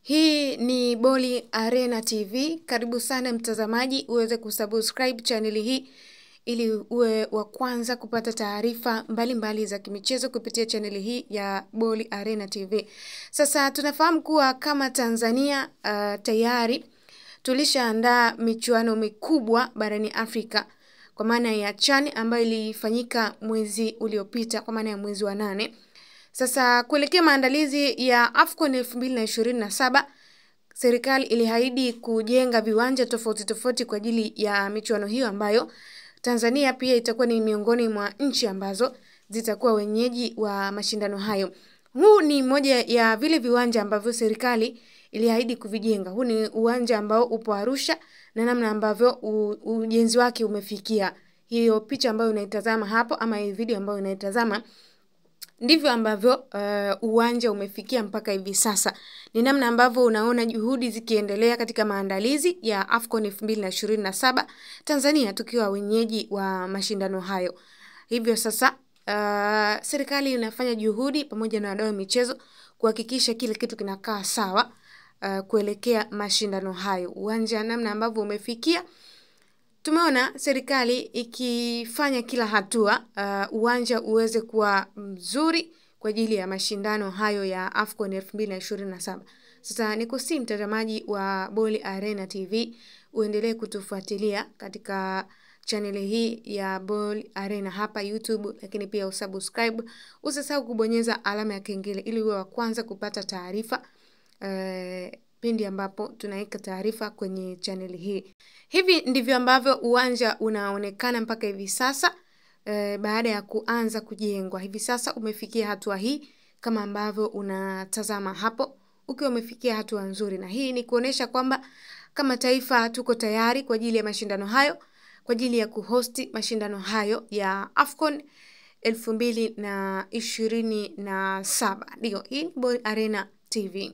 Hii ni Boli Arena TV. Karibu sana mtazamaji uweze kusubscribe channel hii ili uwe wa kwanza kupata taarifa mbalimbali za kimichezo kupitia channel hii ya Boli Arena TV. Sasa tunafahamu kuwa kama Tanzania tayari tulishaandaa michuano mikubwa barani Afrika kwa maana ya CHAN ambayo ilifanyika mwezi uliopita kwa maana ya mwezi wa 8. Sasa kuelekea maandalizi ya AFCON 2027, serikali iliahidi kujenga viwanja tofauti kwa ajili ya michuano hiyo ambayo Tanzania pia itakuwa ni miongoni mwa nchi ambazo zitakuwa wenyeji wa mashindano hayo. Huu ni moja ya vile viwanja ambavyo serikali iliahidi kuvijenga. Huu ni uwanja ambao upo Arusha na namna ambavyo ujenzi wake umefikia. Hiyo picha ambayo unaitazama hapo ama hii video ambayo unaitazama ndivyo ambavyo uwanja umefikia mpaka hivi sasa. Ni namna ambavyo unaona juhudi zikiendelea katika maandalizi ya AFCON 2027, Tanzania tukiwa wenyeji wa mashindano hayo. Hivyo sasa serikali inafanya juhudi pamoja na wadau wa michezo kuhakikisha kile kitu kinakaa sawa kuelekea mashindano hayo. Uwanja namna ambavyo umefikia, tumeona serikali ikifanya kila hatua uwanja uweze kuwa mzuri kwa ajili ya mashindano hayo ya AFCON 2027. Sasa nikusihi mtazamaji wa Boli Arena TV uendelee kutufuatilia katika channel hii ya Boli Arena hapa YouTube, lakini pia usubscribe, usisahau kubonyeza alama ya kengele ili uwe wa kwanza kupata taarifa pindi ambapo tunaweka taarifa kwenye channel hii. Hivi ndivyo ambavyo uwanja unaonekana mpaka hivi sasa baada ya kuanza kujengwa. Hivi sasa umefikia hatua hii kama ambavyo unatazama hapo, ukiwa umefikia hatua nzuri, na hii ni kuonesha kwamba kama taifa tuko tayari kwa ajili ya mashindano hayo, kwa ajili ya kuhosti mashindano hayo ya AFCON 2027. Ndio, hii ni Boli Arena TV.